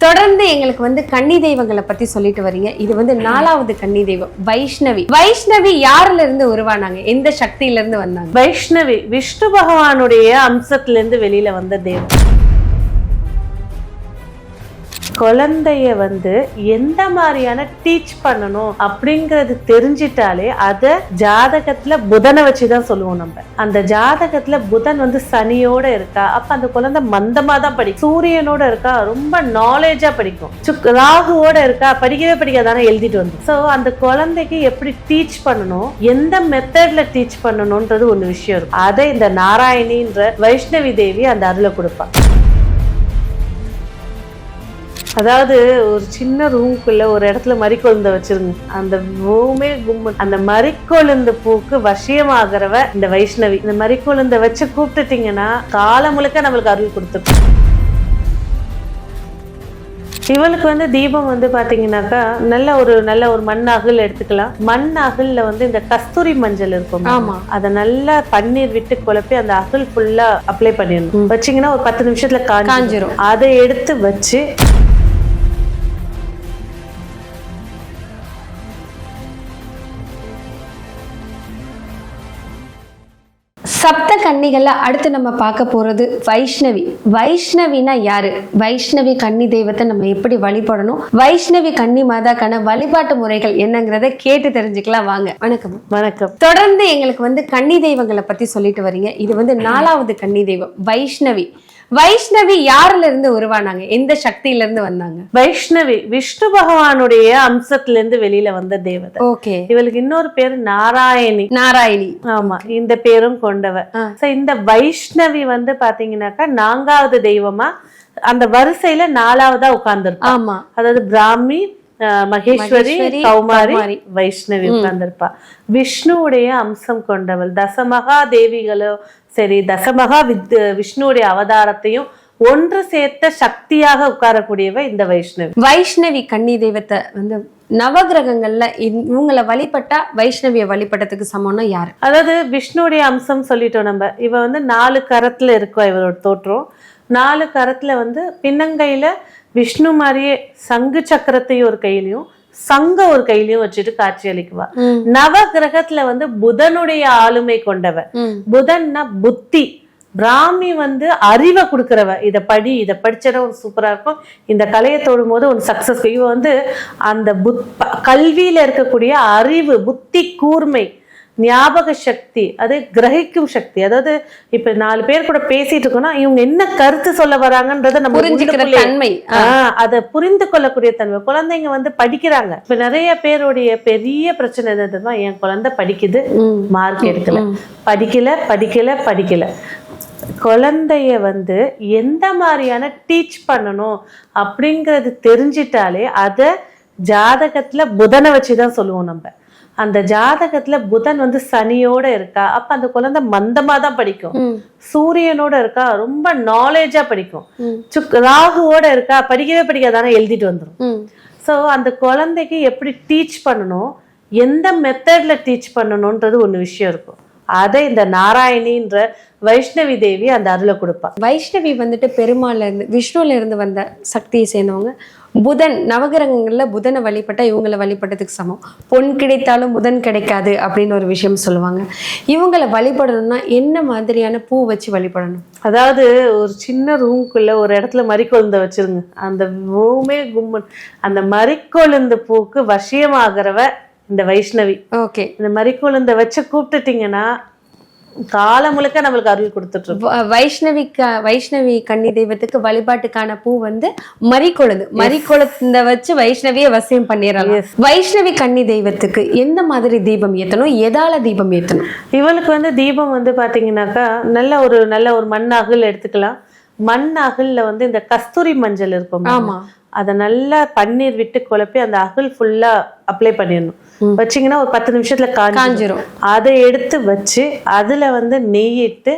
தொடர்ந்து எங்களுக்கு வந்து கன்னி தெய்வங்களை பத்தி சொல்லிட்டு வரீங்க. இது வந்து 4வது கன்னி தெய்வம் வைஷ்ணவி. வைஷ்ணவி யாருல இருந்து உருவானாங்க, எந்த சக்தியில இருந்து வந்தாங்க? வைஷ்ணவி விஷ்ணு பகவானுடைய அம்சத்துல இருந்து வெளியில வந்த தெய்வம். குழந்தைய வந்து எந்த மாதிரியான டீச் பண்ணணும் அப்படிங்கறது தெரிஞ்சிட்டாலே அத ஜாதகத்துல புதனை வச்சுதான் சொல்லுவோம். நம்ம அந்த ஜாதகத்துல புதன் வந்து சனியோட இருக்கா, அப்ப அந்த குழந்தை மந்தமா தான் படிக்கும். சூரியனோட இருக்கா, ரொம்ப நாலேஜா படிக்கும். ராகுவோட இருக்கா, படிக்கவே படிக்காதானே எழுதிட்டு வந்து. சோ அந்த குழந்தைக்கு எப்படி டீச் பண்ணணும், எந்த மெத்தட்ல டீச் பண்ணணும்ன்றது ஒரு விஷயம் இருக்கும். அதை இந்த நாராயணின்ற வைஷ்ணவி தேவி அந்த அருளை கொடுப்பா. அதாவது ஒரு சின்ன ரூம்குள்ள ஒரு இடத்துல மறிக்கொழுந்த வச்சிருங்க, அந்த ரூமே கும்மன். அந்த மறிக்கொழுந்த பூக்கு வசியமாகிறவ இந்த வைஷ்ணவி. இந்த மறிக்கொழுந்த வச்சு கூப்பிட்டுட்டீங்கன்னா காலம் முழுக்க நம்மளுக்கு அருள் கொடுத்துருக்கும். இவளுக்கு வந்து தீபம் வந்து பாத்தீங்கன்னாக்கா நல்ல ஒரு மண் அகல் எடுத்துக்கலாம். மண் அகல்ல வந்து இந்த கஸ்தூரி மஞ்சள் இருக்கும். ஆமா, அதை நல்லா பன்னீர் விட்டு குழப்பி அந்த அகல் ஃபுல்லா அப்ளை பண்ணிடணும். வச்சீங்கன்னா ஒரு 10 நிமிஷத்துல காஞ்சிரும். அதை எடுத்து வச்சு சப்த கன்னிகள்ல அடுத்து நம்ம பார்க்க போறது வைஷ்ணவி. வைஷ்ணவினா யாரு? வைஷ்ணவி கன்னி தெய்வத்தை நம்ம எப்படி வழிபடணும், வைஷ்ணவி கன்னி மாதாக்கான வழிபாட்டு முறைகள் என்னங்கிறத கேட்டு தெரிஞ்சுக்கலாம் வாங்க. வணக்கம். வணக்கம். தொடர்ந்து எங்களுக்கு வந்து கன்னி தெய்வங்களை பத்தி சொல்லிட்டு வரீங்க. இது வந்து 4வது கன்னி தெய்வம் வைஷ்ணவி. வைஷ்ணவி யாருல இருந்து உருவானாங்க, எந்த சக்தியில இருந்து வந்தாங்க? வைஷ்ணவி விஷ்ணு பகவானுடைய அம்சத்துல இருந்து வெளியில வந்த தேவதை. ஓகே. இவளுக்கு இன்னொரு பேரு நாராயணி. நாராயணி. ஆமா, இந்த பேரும் கொண்டவ. இந்த வைஷ்ணவி வந்து பாத்தீங்கன்னாக்கா 4வது தெய்வமா அந்த வரிசையில 4வதா உட்கார்ந்துருப்பா. ஆமா, அதாவது பிராமி, மகேஸ்வரி, கௌமாரி, வைஷ்ணவி உட்கார்ந்திருப்பா. விஷ்ணுவுடைய அம்சம் கொண்டவள். தசமகா தேவிகளோ சரி, தசமகா விஷ்ணுவுடைய அவதாரத்தையும் ஒன்று சேர்த்த சக்தியாக உட்காரக்கூடியவ இந்த வைஷ்ணவி. வைஷ்ணவி கன்னி தெய்வத்தை வந்து நவகிரகங்கள்ல இவங்களை வழிபட்டா வைஷ்ணவிய வழிபட்டதுக்கு சமம்னா யாரு? அதாவது விஷ்ணுடைய அம்சம் சொல்லிட்டோம் நம்ம. இவ வந்து 4 கரத்துல இருக்கா இவரோட தோற்றம். 4 கரத்துல வந்து பின்னங்கையில விஷ்ணு மாதிரியே சங்கு சக்கரத்தையும் ஒரு கையிலையும் சங்க ஒரு கையிலயும் வச்சுட்டு காட்சி அளிக்குவா. நவ கிரகத்துல வந்து புதனுடைய ஆளுமை கொண்டவ. புதன்னா புத்தி. பிராமி வந்து அறிவை கொடுக்கறவ. இதை படிச்சட ஒரு சூப்பரா இருக்கும், இந்த கலையை தொடும் போது ஒரு சக்சஸ். இவ வந்து அந்த கல்வியில இருக்கக்கூடிய அறிவு, புத்தி கூர்மை, ஞாபக சக்தி, அது கிரகிக்கும் சக்தி. அதாவது இப்ப 4 பேர் கூட பேசிட்டு இருக்கோம்னா இவங்க என்ன கருத்து சொல்ல வராங்கன்றத நம்ம புரிஞ்சுக்கிற தன்மை, அதை புரிந்து கொள்ளக்கூடிய தன்மை. குழந்தைங்க வந்து படிக்கிறாங்க. இப்ப நிறைய பேருடைய பெரிய பிரச்சனை என்னதுன்னா, என் குழந்தை படிக்குது, மார்க் எடுக்கல, படிக்கல. குழந்தைய வந்து எந்த மாதிரியான டீச் பண்ணணும் அப்படிங்கறது தெரிஞ்சிட்டாலே அத ஜாதகத்துல புதனை வச்சுதான் சொல்லுவோம். நம்ம அந்த ஜாதகத்துல புதன் வந்து சனியோட இருக்கா, அப்ப அந்த குழந்தை மந்தமா தான் படிக்கும். சூரியனோட இருக்கா, ரொம்ப நாலேஜா படிக்கும். ராகுவோட இருக்கா, படிக்கவே படிக்காதானே எழுதிட்டு வந்துடும். சோ அந்த குழந்தைக்கு எப்படி டீச் பண்ணணும், எந்த மெத்தட்ல டீச் பண்ணணும்ன்றது ஒண்ணு விஷயம் இருக்கும். அதை இந்த நாராயணின்ற வைஷ்ணவி தேவி அந்த அருளை கொடுப்பா. வைஷ்ணவி வந்துட்டு பெருமாள்ல இருந்து விஷ்ணுல இருந்து வந்த சக்தியை சேர்ந்தவங்க. புதன் நவகிரகங்கள்ல புதனை வழிபட்டா இவங்களை வழிபட்டதுக்கு சமம். பொன் கிடைத்தாலும் புதன் கிடைக்காது அப்படின்னு ஒரு விஷயம் சொல்லுவாங்க. இவங்களை வழிபடணும்னா என்ன மாதிரியான பூ வச்சு வழிபடணும்? அதாவது ஒரு சின்ன ரூம்குள்ள ஒரு இடத்துல மறிக்கொழுந்த வச்சிருங்க, அந்த ரூமே கும்மன். அந்த மறிக்கொழுந்த பூக்கு வசியமாகிறவ இந்த வைஷ்ணவி. ஓகே. இந்த மறிக்கொழுந்த வச்சு கூப்பிட்டுட்டீங்கன்னா காலம் முழுக்க நம்மளுக்கு அருள் கொடுத்துட்டு இருக்கோம். வைஷ்ணவி கன்னி தெய்வத்துக்கு வழிபாட்டுக்கான பூ வந்து மறிக்கொழுந்து. மறிக்கொழுந்த வச்சு வைஷ்ணவியை வசியம் பண்ணிடலாம். வைஷ்ணவி கன்னி தெய்வத்துக்கு எந்த மாதிரி தீபம் ஏத்தணும், எதால தீபம் ஏத்தணும்? இவளுக்கு வந்து தீபம் வந்து பாத்தீங்கன்னாக்கா நல்ல ஒரு மண் அகல் எடுத்துக்கலாம். மண் அகல்ல வந்து இந்த கஸ்தூரி மஞ்சள் இருக்கும். ஆமா, அதை நல்லா பன்னீர் விட்டு குழப்பி அந்த அகல் ஃபுல்லா அப்ளை பண்ணிடணும். வச்சீங்கன்னா ஒரு 10 நிமிஷத்துல காஞ்சிரும். அதை எடுத்து வச்சு அதுல வந்து நெய்யிட்டு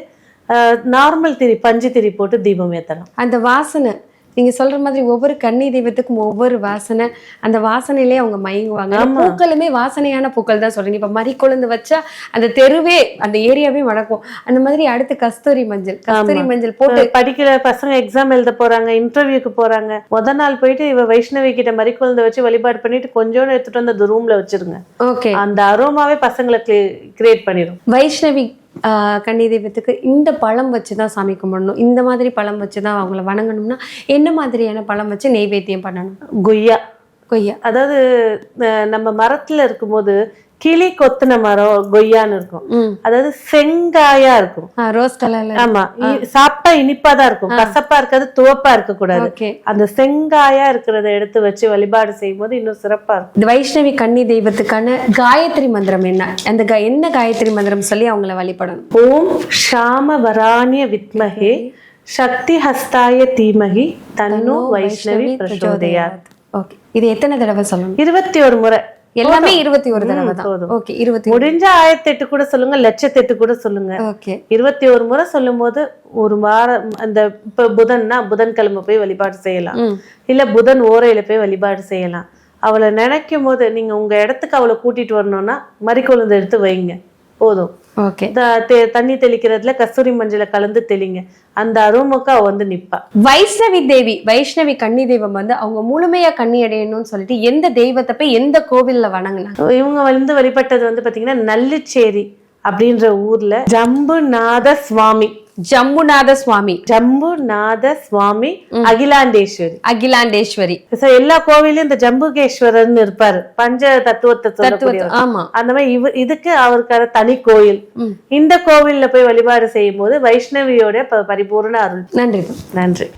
நார்மல் திரி, பஞ்சு திரி போட்டு தீபம் ஏத்தலாம். அந்த வாசனை நீங்க சொல்ற மாதிரி ஒவ்வொரு கன்னி தெய்வத்துக்கும் ஒவ்வொரு வாசனை, அந்த வாசனையிலேயே அவங்க மயங்குவாங்க. அந்த பூக்களுமே வாசனையான பூக்கள் தான் சொல்றீங்க. இப்ப மறிக்கொழுந்து வச்சா அந்த தெருவே அந்த ஏரியாவே மணக்கும். அந்த மாதிரி அடுத்து கஸ்தூரி மஞ்சள் போட்டு படிக்கிற பசங்க எக்ஸாம் எழுத போறாங்க, இன்டர்வியூக்கு போறாங்க, முத நாள் போயிட்டு இவ வைஷ்ணவி கிட்ட மறிக்கொழுந்து வச்சு வழிபாடு பண்ணிட்டு கொஞ்சோண்டு எடுத்துட்டு வந்து அந்த ரூம்ல வச்சிருங்க. ஓகே, அந்த அரோமாவே பசங்களை கிரியேட் பண்ணிடும். வைஷ்ணவி கன்னி தெய்வத்துக்கு இந்த பழம் வச்சுதான் சாமி கும்பிடணும், இந்த மாதிரி பழம் வச்சுதான் அவங்கள வணங்கணும்னா என்ன மாதிரியான பழம் வச்சு நெய்வேத்தியம் பண்ணணும்? கொய்யா, அதாவது நம்ம மரத்துல இருக்கும்போது கிளி கொத்துன மரம் கொய்யான்னு இருக்கும். அதாவது செங்காயா இருக்கும், ரோஸ் கலர்ல. ஆமா, சாப்பிட்டா இனிப்பாதான் இருக்கும், கசப்பா இருக்காது, துவப்பா இருக்க கூடாது. அந்த செங்காயா இருக்கிறத எடுத்து வச்சு வழிபாடு செய்யும் போது இன்னும் சிறப்பா இருக்கும். இந்த வைஷ்ணவி கன்னி தெய்வத்துக்கான காயத்ரி மந்திரம் என்ன? அந்த என்ன காயத்ரி மந்திரம் சொல்லி அவங்கள வழிபடணும்? ஓம் ஷாம வராணிய வித்மஹே சக்தி ஹஸ்தாய தீமஹி தன்னோ வைஷ்ணவி பிரச்சோதயாத். ஓகே, இது எத்தனை தடவை சொல்லணும்? 21 முறை. எல்லாமே 21 தடவை தான். ஓகே, 21 முடிஞ்ச 1008 கூட சொல்லுங்க, 1008 கூட சொல்லுங்க. ஓகே, 21 முறை சொல்லும் போது ஒரு வாரம், அந்த இப்ப புதன்னா புதன்கிழமை போய் வழிபாடு செய்யலாம், இல்ல புதன் ஓரையில போய் வழிபாடு செய்யலாம். அவளை நினைக்கும் போது நீங்க உங்க இடத்துக்கு அவளை கூட்டிட்டு வரணும்னா மறிக்கொழுந்து எடுத்து வைங்க போதும். ஓகே, தண்ணி தெளிக்கிறதுல கஸ்தூரி மஞ்சளை கலந்து தெளிங்க, அந்த அருமுக்கு அவ வந்து நிப்பா. வைஷ்ணவி கன்னி தெய்வம் வந்து அவங்க முழுமையா கண்ணி அடையணும்னு சொல்லிட்டு எந்த தெய்வத்தை போய் எந்த கோவில்ல வணங்கினாங்க? இவங்க வந்து வழிபட்டது வந்து பாத்தீங்கன்னா நல்லிச்சேரி அப்படின்ற ஊர்ல ஜம்புநாத சுவாமி அகிலாண்டேஸ்வரி. எல்லா கோவிலும் இந்த ஜம்புகேஸ்வரர் இருப்பாரு, பஞ்ச தத்துவத்தை. ஆமா, அந்த மாதிரி இதுக்கு அவருக்கு தனி கோயில். இந்த கோவில்ல போய் வழிபாடு செய்யும் போது வைஷ்ணவியோட பரிபூர்ண அருள். நன்றி. நன்றி.